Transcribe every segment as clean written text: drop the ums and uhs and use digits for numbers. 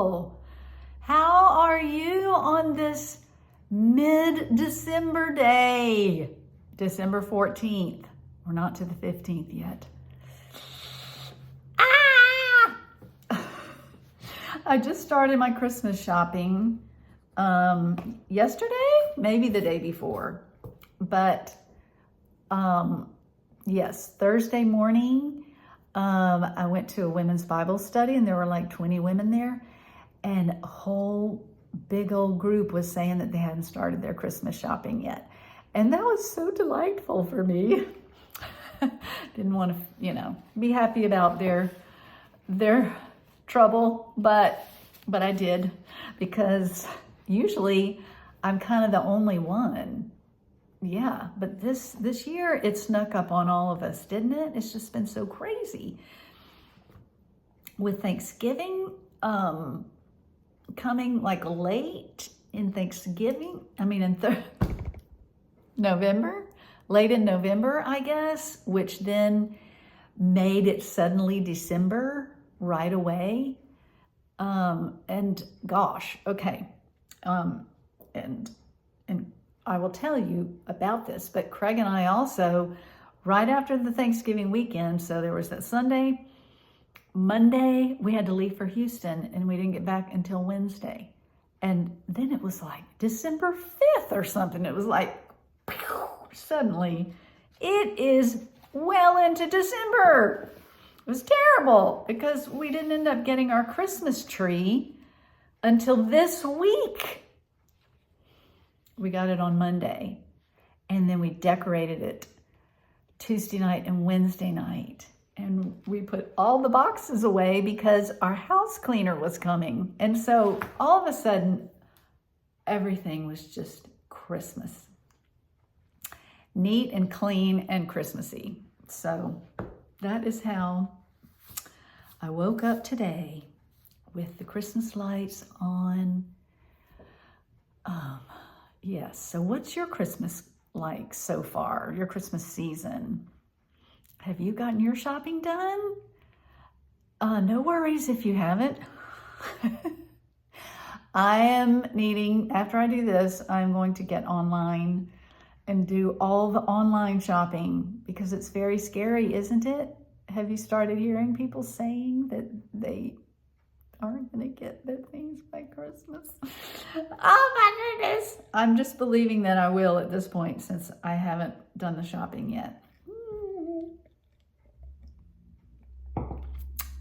people. How are you on this mid-December day? December 14th. We're not to the 15th yet. I just started my Christmas shopping yesterday, maybe the day before. But yes, Thursday morning, I went to a women's Bible study and there were like 20 women there. And a whole big old group was saying that they hadn't started their Christmas shopping yet. And that was so delightful for me. Didn't want to, be happy about their trouble, but I did, because usually I'm kind of the only one. Yeah, but this year it snuck up on all of us, didn't it? It's just been so crazy. With Thanksgiving coming like late in Thanksgiving, in November, late in November, I guess, which then made it suddenly December right away. And gosh, okay. And I will tell you about this, but Craig and I also, right after the Thanksgiving weekend, so there was that Sunday, Monday, we had to leave for Houston and we didn't get back until Wednesday. And then it was like December 5th or something. It was like, suddenly, it is well into December. It was terrible because we didn't end up getting our Christmas tree until this week. We got it on Monday, and then we decorated it Tuesday night and Wednesday night. And we put all the boxes away because our house cleaner was coming. And so all of a sudden, everything was just Christmas. Neat and clean and Christmassy. So that is how I woke up today with the Christmas lights on. Yes, so what's your Christmas like so far, your Christmas season? Have you gotten your shopping done? No worries if you haven't. I am needing, after I do this, I'm going to get online and do all the online shopping because it's very scary, isn't it? Have you started hearing people saying that they aren't going to get their things by Christmas? Oh my goodness. I'm just believing that I will at this point since I haven't done the shopping yet.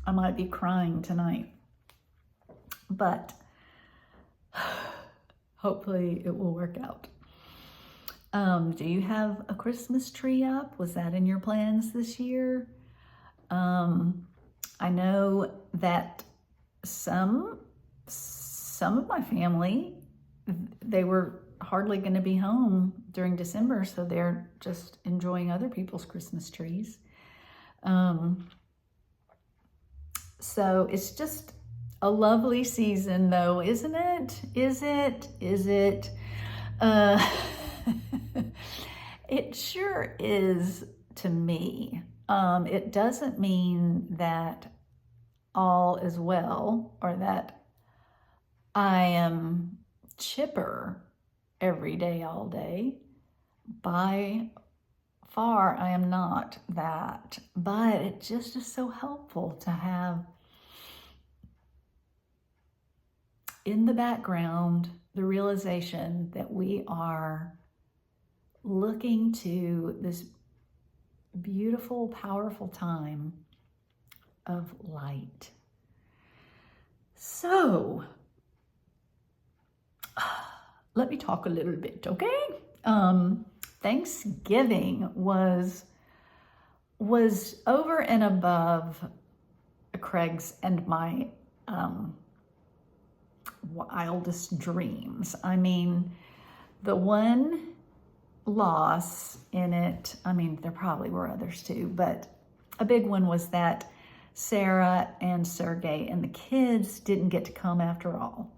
I might be crying tonight, but hopefully it will work out. Do you have a Christmas tree up? Was that in your plans this year? I know that some of my family, they were hardly going to be home during December, so they're just enjoying other people's Christmas trees. So it's just a lovely season though, isn't it? Is it? It sure is to me. It doesn't mean that all is well or that I am chipper every day, all day. By far, I am not that, but it just is so helpful to have in the background the realization that we are looking to this beautiful, powerful time of light. So, let me talk a little bit, okay? Thanksgiving was over and above Craig's and my wildest dreams. The one loss in it, there probably were others too, but a big one was that Sarah and Sergey and the kids didn't get to come after all.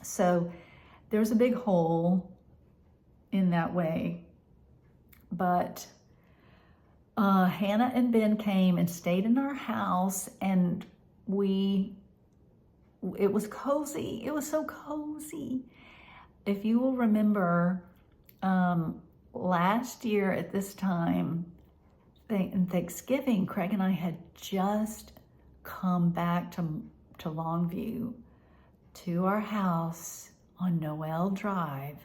So there's a big hole in that way. But Hannah and Ben came and stayed in our house, and we it was cozy. It was so cozy. If you will remember, last year at this time, in Thanksgiving, Craig and I had just come back to Longview, to our house on Noel Drive,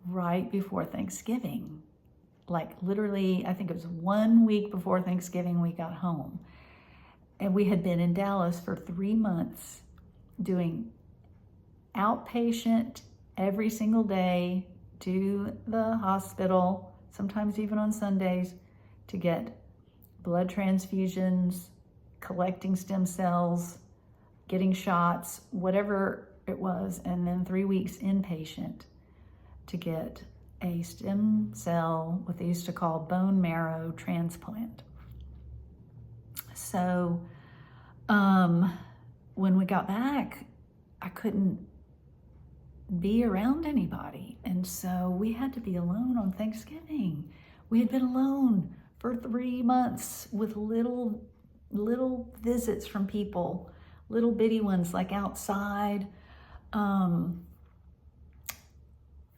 right before Thanksgiving. Like literally, I think it was 1 week before Thanksgiving we got home. And we had been in Dallas for 3 months doing outpatient every single day to the hospital, sometimes even on Sundays, to get blood transfusions, collecting stem cells, getting shots, whatever it was, and then 3 weeks inpatient to get a stem cell, what they used to call bone marrow transplant. So when we got back, I couldn't be around anybody. And so we had to be alone on Thanksgiving. We had been alone for 3 months with little visits from people, little bitty ones like outside,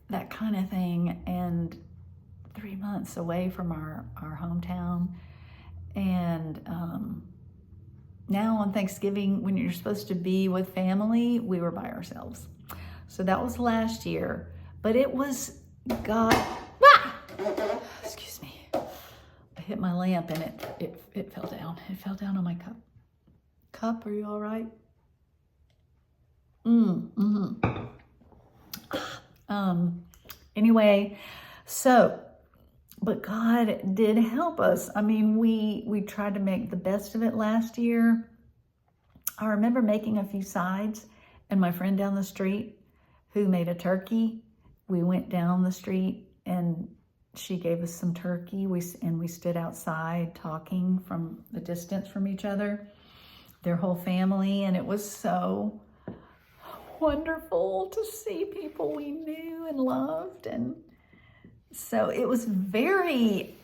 that kind of thing, and 3 months away from our hometown. And now on Thanksgiving, when you're supposed to be with family, we were by ourselves. So that was last year, but it was God. Excuse me. I hit my lamp and it fell down. It fell down on my cup. Cup, are you all right? Anyway, so, but God did help us. I mean, we tried to make the best of it last year. I remember making a few sides, and my friend down the street who made a turkey, we went down the street and she gave us some turkey. We stood outside talking from the distance from each other, their whole family, and it was so wonderful to see people we knew and loved. And so it was very,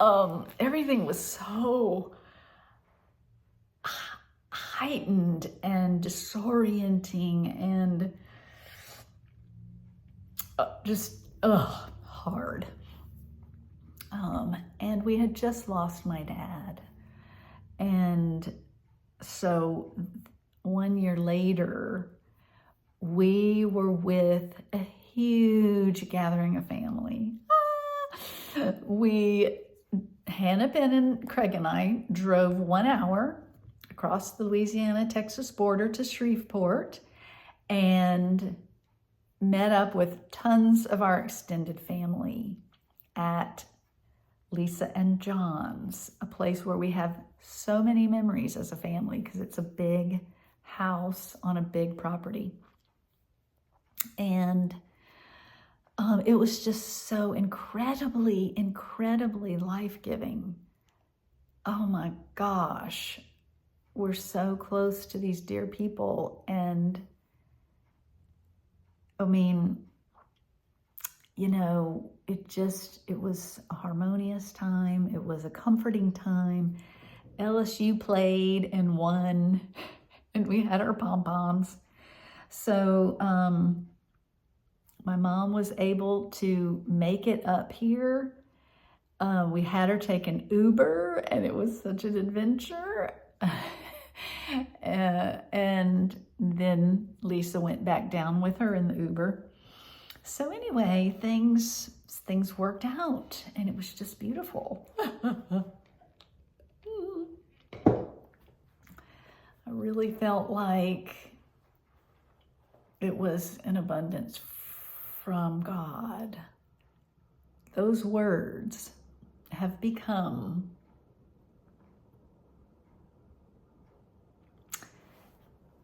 everything was so heightened and disorienting and just hard. And we had just lost my dad. And so 1 year later, we were with a huge gathering of family. Hannah, Ben, and Craig and I drove 1 hour across the Louisiana-Texas border to Shreveport and met up with tons of our extended family at Lisa and John's, a place where we have so many memories as a family because it's a big house on a big property. And it was just so incredibly life-giving. Oh my gosh, we're so close to these dear people. And I mean, you know, it was a harmonious time. It was a comforting time. LSU played and won, and we had our pom-poms. So my mom was able to make it up here. We had her take an Uber, and it was such an adventure. And then Lisa went back down with her in the Uber. So anyway, things worked out, and it was just beautiful. I really felt like it was an abundance from God. Those words have become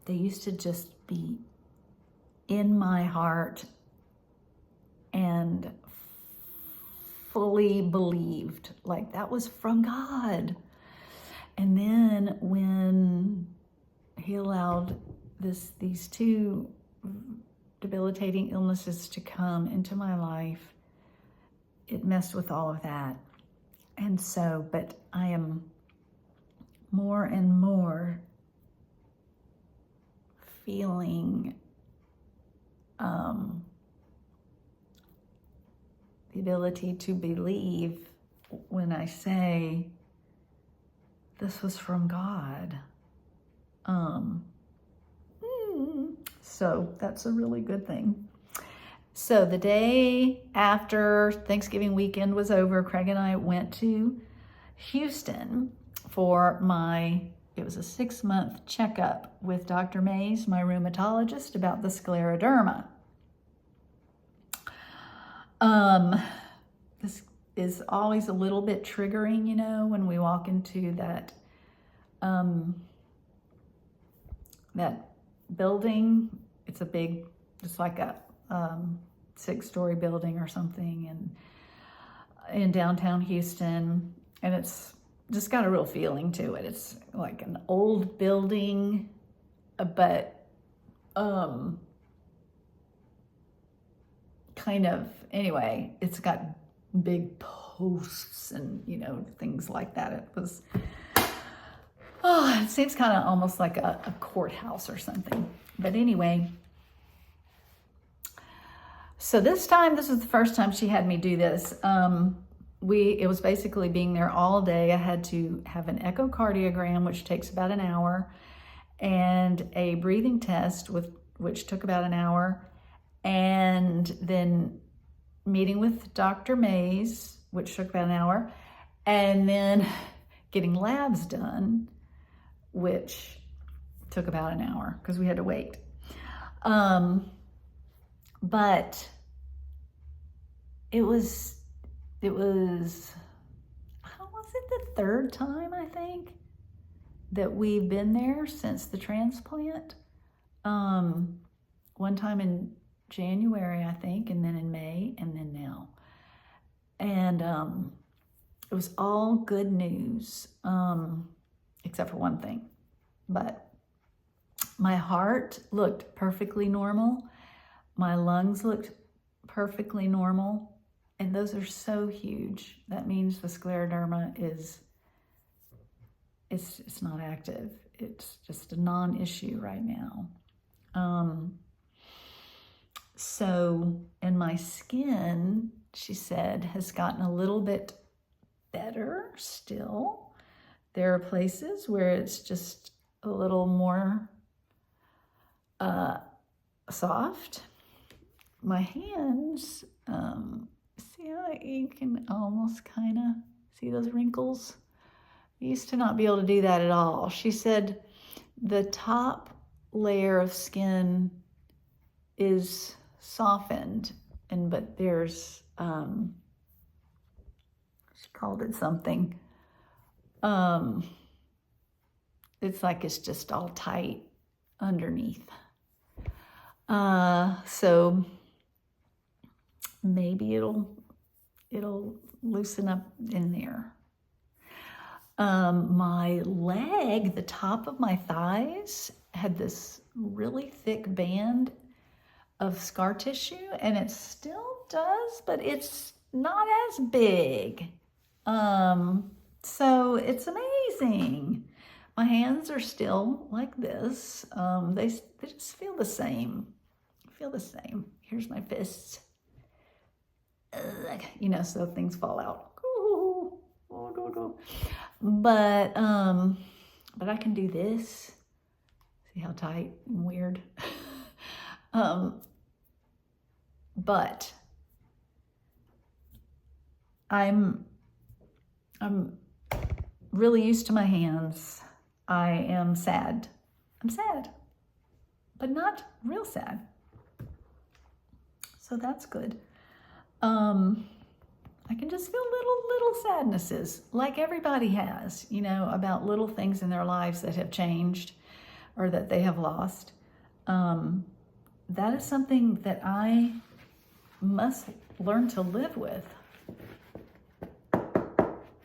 they used to just be in my heart and fully believed, like that was from God. And then when he allowed these two debilitating illnesses to come into my life, it messed with all of that. And so, but I am more and more feeling the ability to believe when I say this was from God. So that's a really good thing. So the day after Thanksgiving weekend was over, Craig and I went to Houston for it was a 6-month checkup with Dr. Mays, my rheumatologist, about the scleroderma. This is always a little bit triggering, when we walk into that building. It's like a 6-story building or something, and in downtown Houston, and it's just got a real feeling to it. It's like an old building, but anyway, it's got big posts and things like that. It seems kind of almost like a courthouse or something. But anyway, so this was the first time she had me do this. It was basically being there all day. I had to have an echocardiogram, which takes about an hour, and a breathing test which took about an hour, and then meeting with Dr. Mays, which took about an hour, and then getting labs done, which took about an hour because we had to wait. But it was was it the third time, I think, that we've been there since the transplant? One time in January, I think, and then in May, and then now. And it was all good news, except for one thing. But my heart looked perfectly normal. My lungs looked perfectly normal. And those are so huge. That means the scleroderma it's not active. It's just a non-issue right now. And my skin, she said, has gotten a little bit better still. There are places where it's just a little more soft. My hands, see how you can almost kind of see those wrinkles? I used to not be able to do that at all. She said the top layer of skin is softened, but there's, she called it something. It's like it's just all tight underneath. So maybe it'll loosen up in there. My leg, the top of my thighs, had this really thick band of scar tissue, and it still does, but it's not as big. So it's amazing. My hands are still like this. They just feel the same. Here's my fists. So things fall out. But I can do this. See how tight and weird? But I'm really used to my hands. I am sad. I'm sad, but not real sad. So that's good. I can just feel little sadnesses, like everybody has, about little things in their lives that have changed or that they have lost. That is something that I must learn to live with.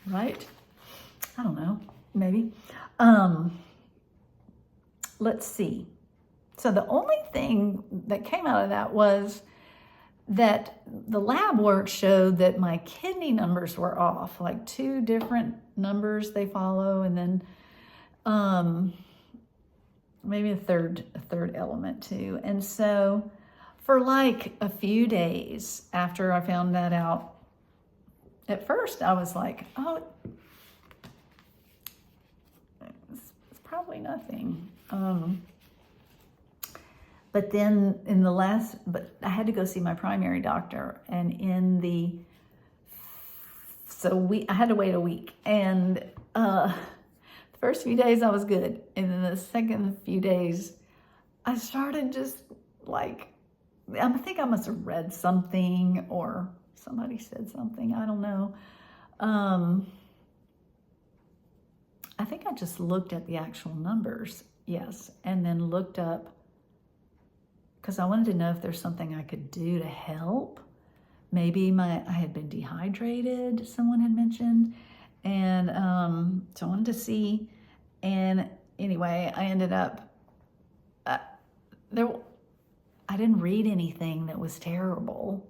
Right? I don't know, maybe. Let's see. So the only thing that came out of that was that the lab work showed that my kidney numbers were off, like 2 different numbers they follow, and then Maybe a third element too. And so for like a few days after I found that out, at first I was like, oh, it's probably nothing. But then but I had to go see my primary doctor, and I had to wait a week, and the first few days I was good, and then the second few days I started just like, I think I must have read something or somebody said something, I don't know. I think I just looked at the actual numbers, yes, and then looked up, because I wanted to know if there's something I could do to help. Maybe I had been dehydrated, someone had mentioned, and so I wanted to see. And anyway, I ended up, I didn't read anything that was terrible,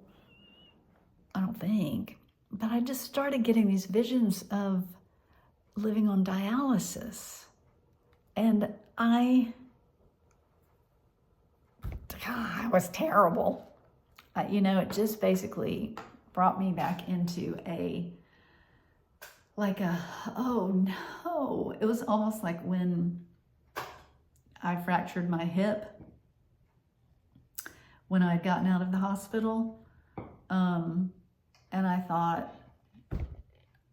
I don't think, but I just started getting these visions of living on dialysis, and it was terrible. It just basically brought me back into oh no. It was almost like when I fractured my hip, when I had gotten out of the hospital. And I thought,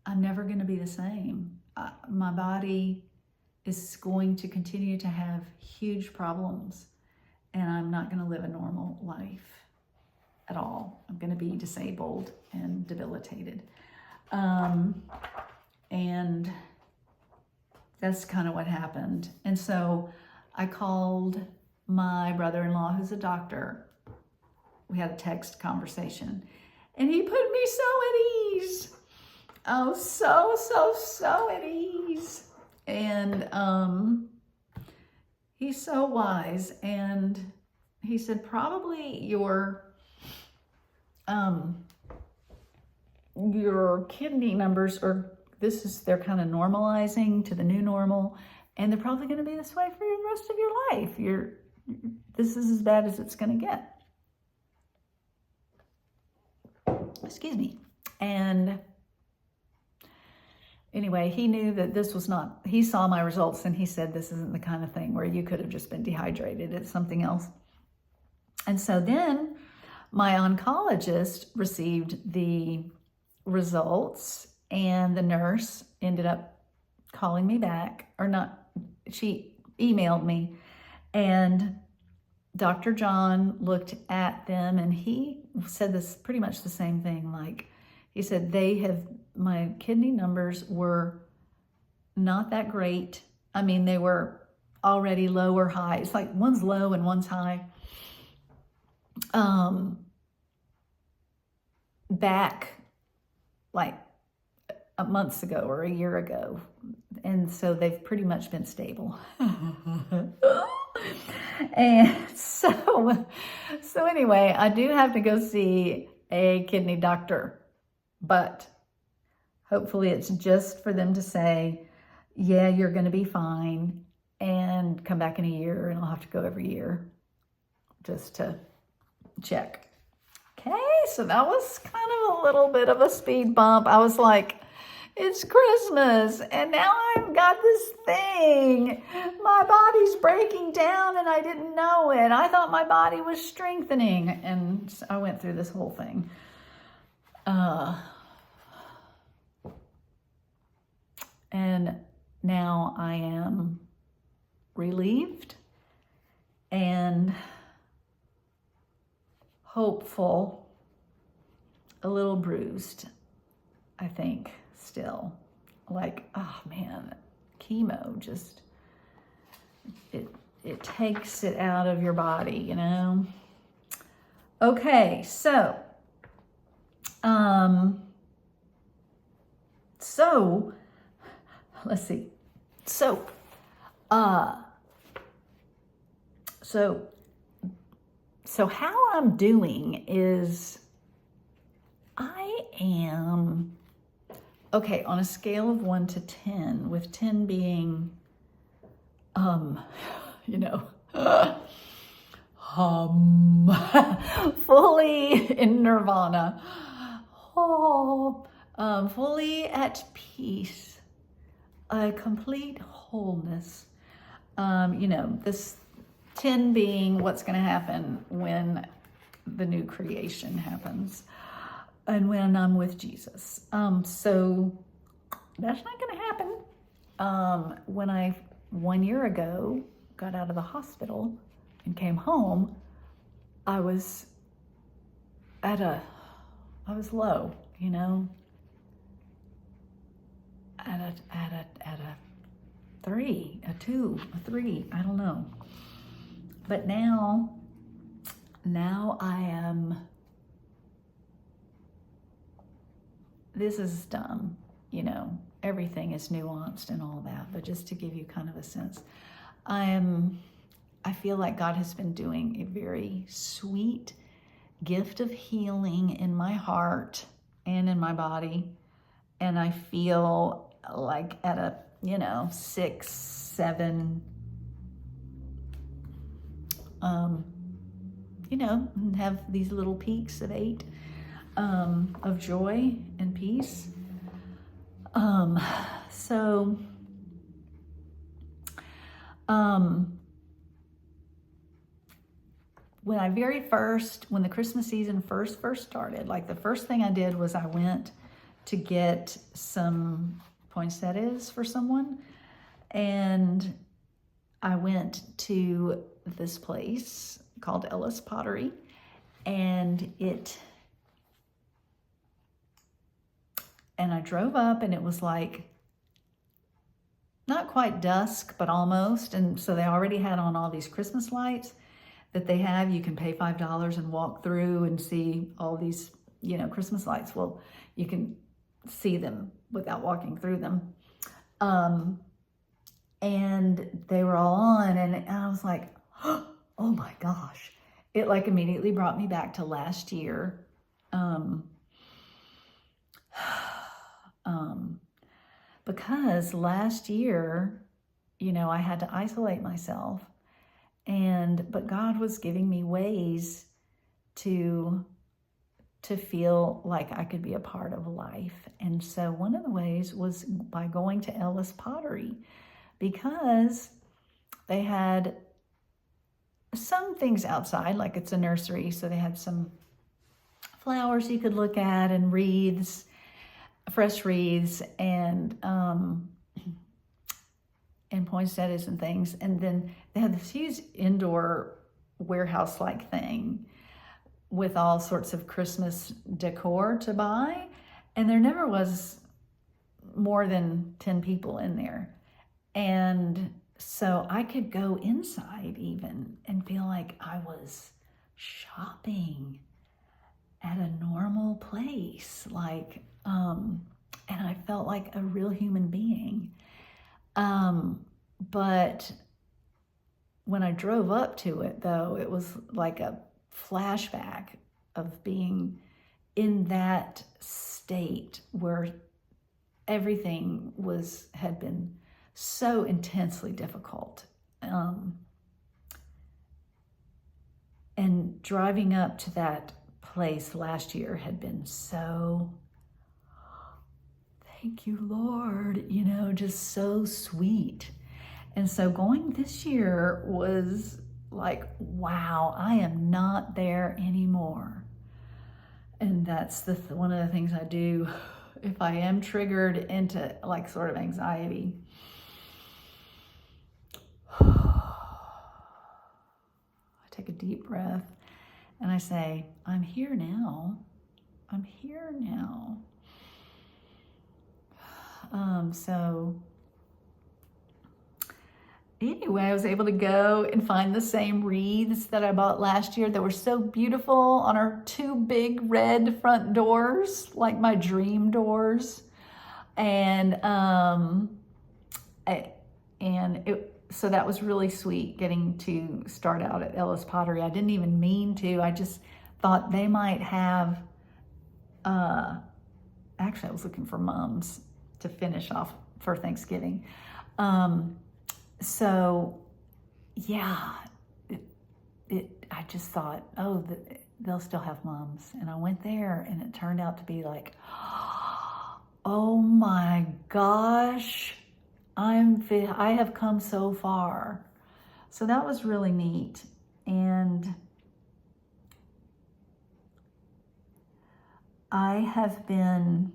I'm never going to be the same. My body is going to continue to have huge problems, and I'm not going to live a normal life at all. I'm going to be disabled and debilitated. And that's kind of what happened. And so I called my brother-in-law, who's a doctor. We had a text conversation, and he put me so at ease. Oh, so at ease. And he's so wise. And he said, probably your kidney numbers they're kind of normalizing to the new normal, and they're probably going to be this way for the rest of your life. This is as bad as it's going to get. Excuse me. And anyway, he knew that this was not, he saw my results, and he said, this isn't the kind of thing where you could have just been dehydrated. It's something else. And so then my oncologist received the results, and the nurse ended up calling me back, she emailed me, and Dr. John looked at them, and he said this pretty much the same thing. Like, he said, my kidney numbers were not that great. I mean, they were already low or high. It's like one's low and one's high. Back like months ago or a year ago. And so they've pretty much been stable. And so anyway, I do have to go see a kidney doctor, but hopefully it's just for them to say, yeah, you're going to be fine, and come back in a year, and I'll have to go every year just to check. Okay, so that was kind of a little bit of a speed bump. I was like, it's Christmas, and now I've got this thing. My body's breaking down, and I didn't know it. I thought my body was strengthening, and I went through this whole thing. And now I am relieved and hopeful, a little bruised, I think, still. Like, oh man, chemo just, it takes it out of your body, you know? Okay, so let's see. So how I'm doing is I am, okay, on a scale of 1 to 10, with 10 being um, you know, fully in nirvana, fully at peace, a complete wholeness. This 10 being what's going to happen when the new creation happens and when I'm with Jesus. So that's not going to happen. When I 1 year ago got out of the hospital and came home, I was low, at a 3, a 2, a 3, I don't know. But now I am, this is dumb, everything is nuanced and all that, but just to give you kind of a sense, I feel like God has been doing a very sweet gift of healing in my heart and in my body. And I feel like at a, 6, 7, have these little peaks of 8 of joy and peace. When the Christmas season first started, like the first thing I did was I went to get some poinsettias for someone, and I went to this place called Ellis Pottery, and I drove up, and it was like not quite dusk, but almost. And so they already had on all these Christmas lights that they have. You can pay $5 and walk through and see all these, Christmas lights. Well, you can see them without walking through them. And they were all on, and I was like, oh my gosh. It like immediately brought me back to last year. Because last year, I had to isolate myself, but God was giving me ways to feel like I could be a part of life. And so one of the ways was by going to Ellis Pottery, because they had some things outside, like it's a nursery, so they had some flowers you could look at and wreaths, fresh wreaths, and poinsettias and things. And then they had this huge indoor warehouse-like thing with all sorts of Christmas decor to buy. And there never was more than 10 people in there. And so I could go inside even and feel like I was shopping at a normal place, and I felt like a real human being. But when I drove up to it, though, it was like a flashback of being in that state where everything had been so intensely difficult. And driving up to that place last year had been so, thank you, Lord, just so sweet. And so going this year was like, wow, I am not there anymore. And that's one of the things I do if I am triggered into like sort of anxiety. I take a deep breath and I say, I'm here now. I'm here now. So anyway, I was able to go and find the same wreaths that I bought last year that were so beautiful on our 2 big red front doors, like my dream doors. And so that was really sweet, getting to start out at Ellis Pottery. I didn't even mean to. I just thought they might have, actually I was looking for mums to finish off for Thanksgiving. So, yeah, I just thought, oh, they'll still have moms. And I went there, and it turned out to be like, oh my gosh, I have come so far. So that was really neat. And I have been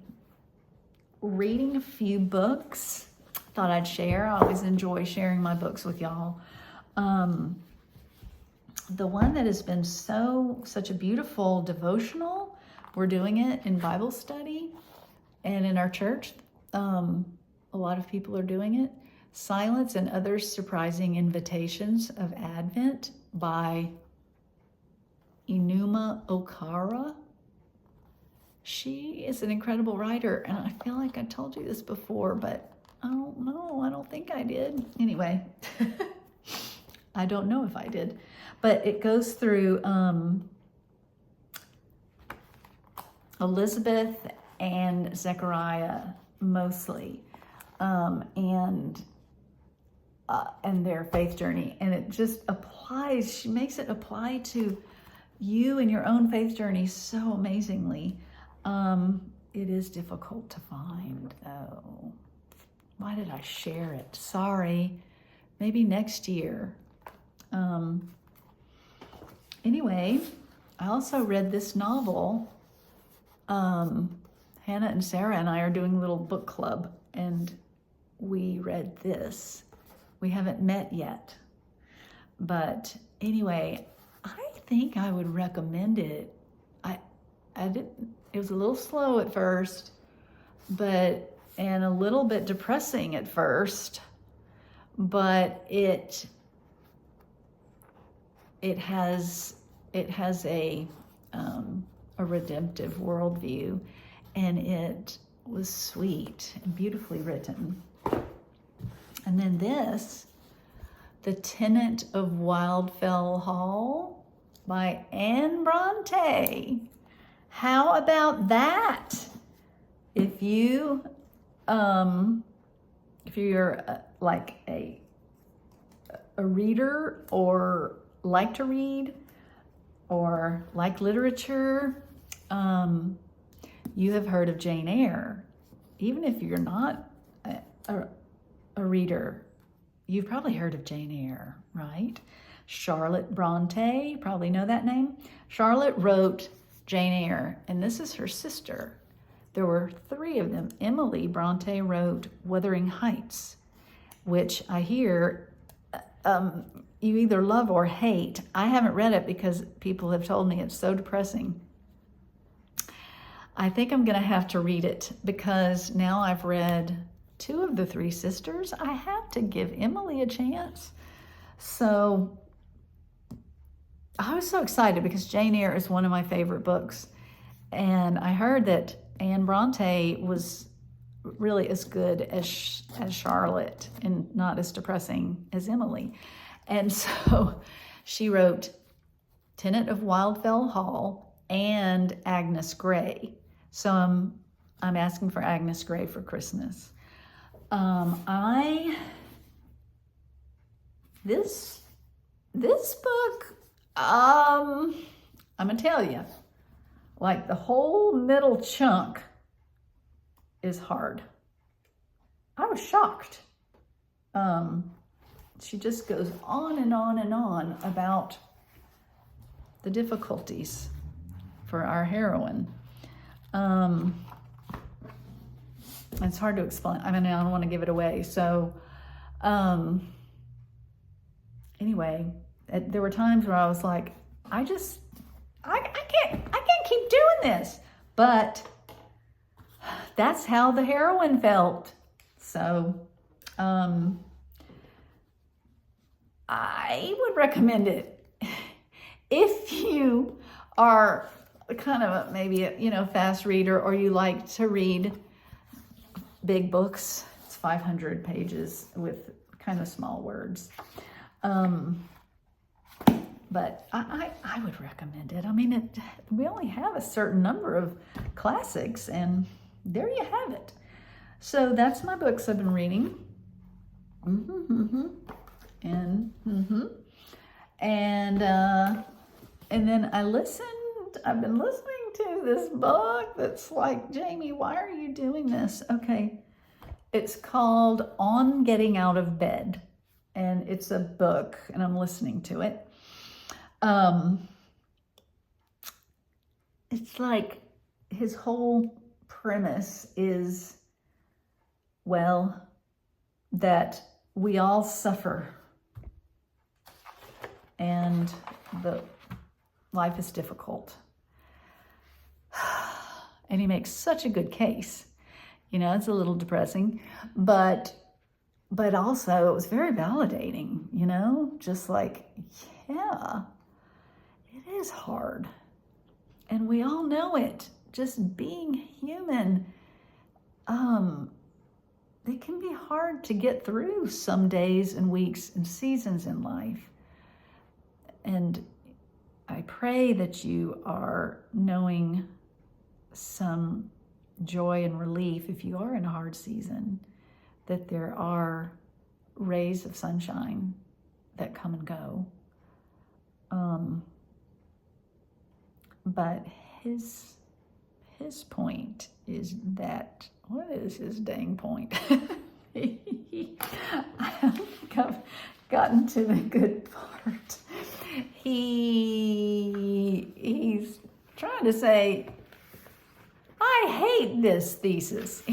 reading a few books. Thought I'd share. I always enjoy sharing my books with y'all. The one that has been such a beautiful devotional, we're doing it in Bible study and in our church. A lot of people are doing it. Silence and Other Surprising Invitations of Advent by Enuma Okara. She is an incredible writer, and I feel like I told you this before, but I don't know. I don't think I did. Anyway, I don't know if I did, but it goes through Elizabeth and Zechariah mostly, and their faith journey, and it just applies. She makes it apply to you and your own faith journey so amazingly. It is difficult to find, though. Why did I share it? Sorry. Maybe next year. Anyway, I also read this novel. Hannah and Sarah and I are doing a little book club, and we read this. We haven't met yet. But anyway, I think I would recommend it. It was a little slow at first, and a little bit depressing at first, but it has a redemptive worldview, and it was sweet and beautifully written. And then this, The Tenant of Wildfell Hall by Anne Bronte. How about that? If you're like a reader, or like to read, or like literature, you have heard of Jane Eyre. Even if you're not a reader, you've probably heard of Jane Eyre, right? Charlotte Bronte, probably know that name. Charlotte wrote Jane Eyre, and this is her sister. There were 3 of them. Emily Bronte wrote Wuthering Heights, which I hear you either love or hate. I haven't read it because people have told me it's so depressing. I think I'm going to have to read it, because now I've read 2 of the 3 sisters. I have to give Emily a chance. So I was so excited because Jane Eyre is one of my favorite books. And I heard that Anne Bronte was really as good as Charlotte, and not as depressing as Emily. And so she wrote Tenant of Wildfell Hall and Agnes Grey. So I'm asking for Agnes Grey for Christmas. This book, I'm gonna tell you, like, the whole middle chunk is hard. I was shocked. She just goes on and on and on about the difficulties for our heroine. It's hard to explain. I mean, I don't want to give it away. So, anyway, there were times where I was like, I can't keep doing this. But that's how the heroine felt. So, I would recommend it. If you are kind of maybe a fast reader, or you like to read big books. It's 500 pages with kind of small words. But I would recommend it. I mean, we only have a certain number of classics, and there you have it. So that's my books I've been reading. And then I've been listening to this book that's like, Jamie, why are you doing this? Okay, it's called On Getting Out of Bed, and it's a book, and I'm listening to it. It's like his whole premise is, well, that we all suffer and the life is difficult. And he makes such a good case. You know, it's a little depressing, but also it was very validating, you know, just like, yeah, it is hard. And we all know it. Just being human, it can be hard to get through some days and weeks and seasons in life. And I pray that you are knowing some joy and relief if you are in a hard season, that there are rays of sunshine that come and go. But his point is that, what is his dang point? I have gotten to the good part. He's trying to say, I hate this thesis.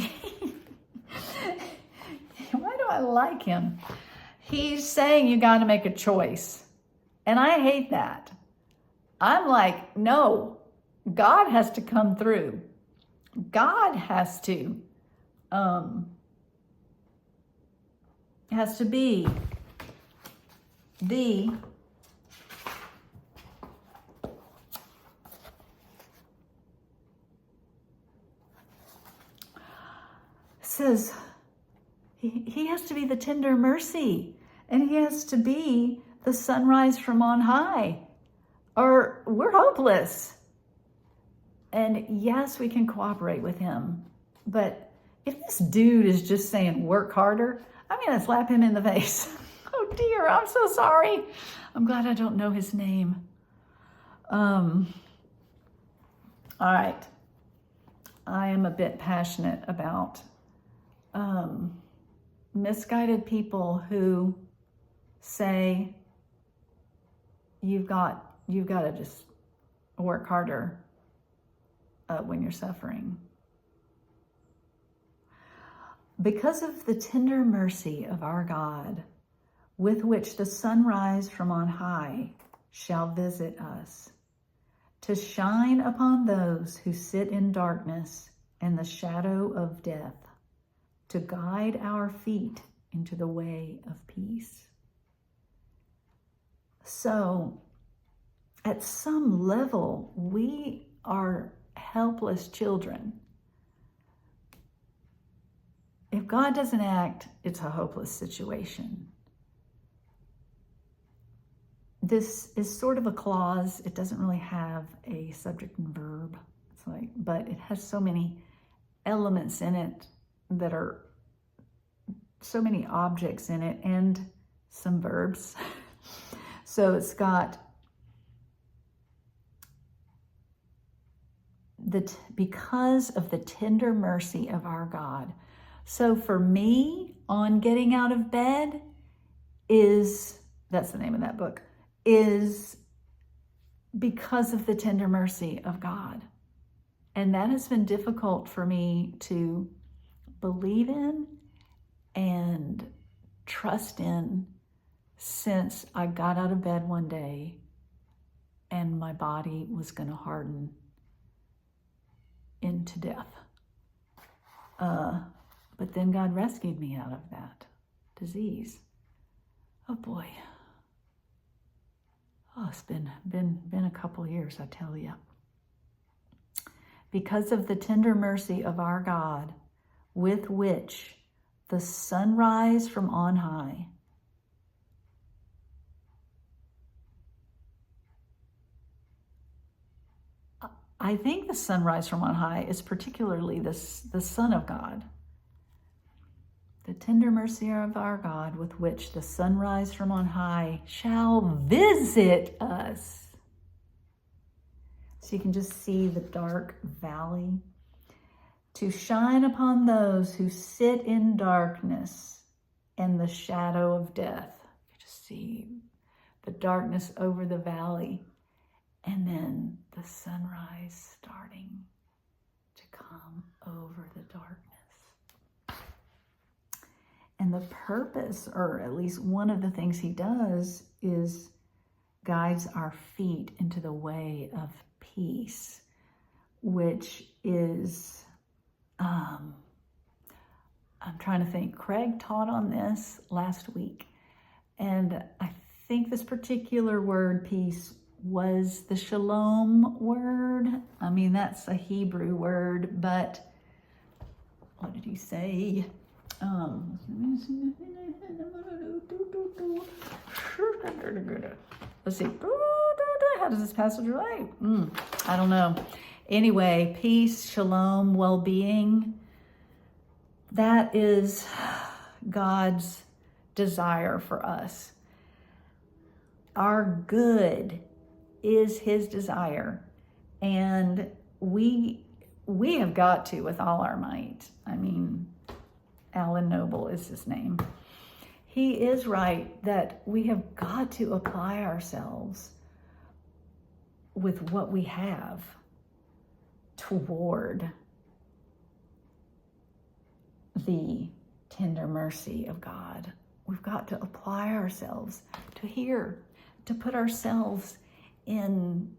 Why do I like him? He's saying you got to make a choice. And I hate that. I'm like, no, God has to come through. God has to be the says he has to be the tender mercy, and he has to be the sunrise from on high, or we're hopeless. And yes, we can cooperate with him, but if this dude is just saying work harder, I'm gonna slap him in the face. Oh dear, I'm so sorry. I'm glad I don't know his name. All right, I am a bit passionate about misguided people who say you've got to just work harder when you're suffering. Because of the tender mercy of our God, with which the sunrise from on high shall visit us, to shine upon those who sit in darkness and the shadow of death, to guide our feet into the way of peace. So, at some level, we are helpless children. If God doesn't act, it's a hopeless situation. This is sort of a clause. It doesn't really have a subject and verb. It's like, but it has so many elements in it that are so many objects in it and some verbs. So it's got because of the tender mercy of our God. So for me, On Getting Out of Bed that's the name of that book, is because of the tender mercy of God. And that has been difficult for me to believe in and trust in since I got out of bed one day and my body was going to harden into death. But then God rescued me out of that disease. Oh boy. Oh, it's been a couple years, I tell you. Because of the tender mercy of our God, with which the sunrise from on high I think the sunrise from on high is particularly the Son of God. The tender mercy of our God, with which the sunrise from on high shall visit us. So you can just see the dark valley. To shine upon those who sit in darkness and the shadow of death. You just see the darkness over the valley, and then the sunrise starting to come over the darkness. And the purpose, or at least one of the things he does, is guides our feet into the way of peace, which is, I'm trying to think, Craig taught on this last week, and I think this particular word, peace, was the shalom word. I mean, that's a Hebrew word, but what did he say? Let's see. How does this passage relate? I don't know. Anyway, peace, shalom, well-being. That is God's desire for us. Our good is his desire, and we have got to, with all our might. I mean, Alan Noble is his name. He is right that we have got to apply ourselves with what we have toward the tender mercy of God. We've got to apply ourselves to hear, to put ourselves in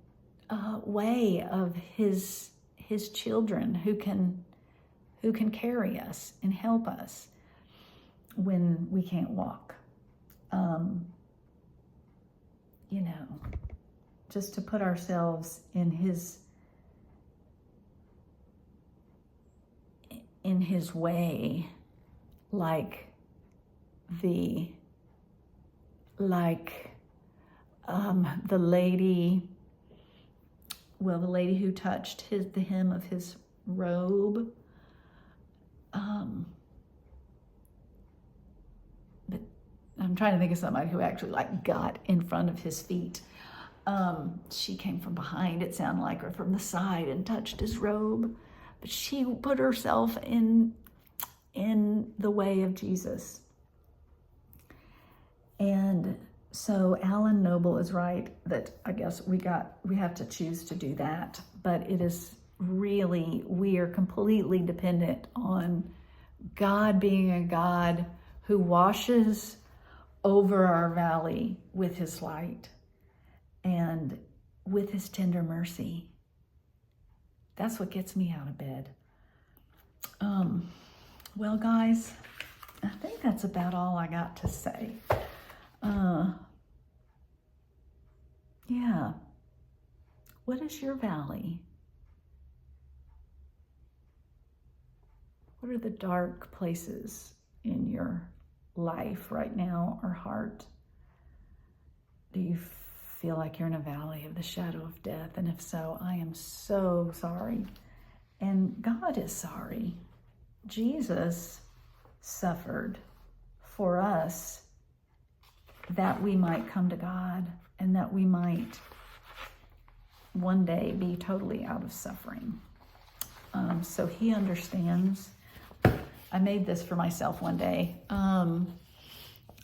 a way of his children who can carry us and help us when we can't walk. Just to put ourselves in his way, like the lady who touched the hem of his robe. But I'm trying to think of somebody who actually got in front of his feet. She came from behind, it sounded like, or from the side, and touched his robe. But she put herself in the way of Jesus. And so Alan Noble is right that I guess we have to choose to do that. But it is really, we are completely dependent on God being a God who washes over our valley with his light and with his tender mercy. That's what gets me out of bed. Well, guys, I think that's about all I got to say. Yeah. What is your valley? What are the dark places in your life right now or heart? Do you feel like you're in a valley of the shadow of death? And if so, I am so sorry. And God is sorry. Jesus suffered for us that we might come to God and that we might one day be totally out of suffering. So he understands. I made this for myself one day. I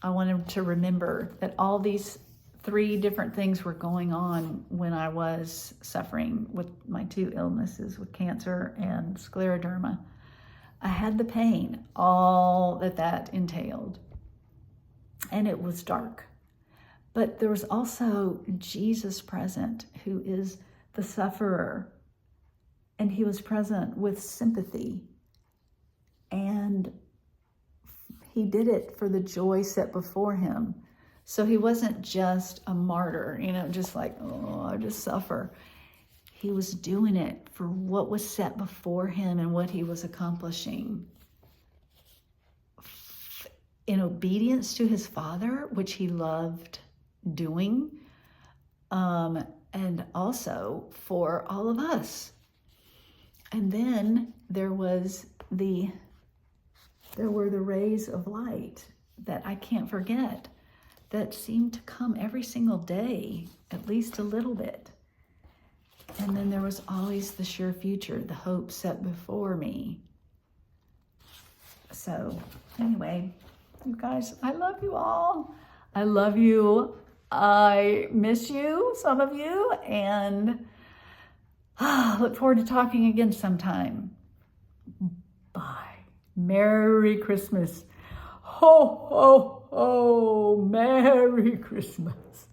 wanted to remember that all these 3 different things were going on when I was suffering with my 2 illnesses, with cancer and scleroderma. I had the pain, all that entailed, and it was dark. But there was also Jesus present, who is the sufferer, and he was present with sympathy, and he did it for the joy set before him. So he wasn't just a martyr, just like, oh, I just suffer. He was doing it for what was set before him and what he was accomplishing in obedience to his Father, which he loved doing, and also for all of us. And then there was the there were the rays of light that I can't forget that seemed to come every single day, at least a little bit. And then there was always the sure future, the hope set before me. So anyway, you guys, I love you all. I love you. I miss you, some of you, and look forward to talking again sometime. Bye. Merry Christmas. Ho, ho, ho. Merry Christmas.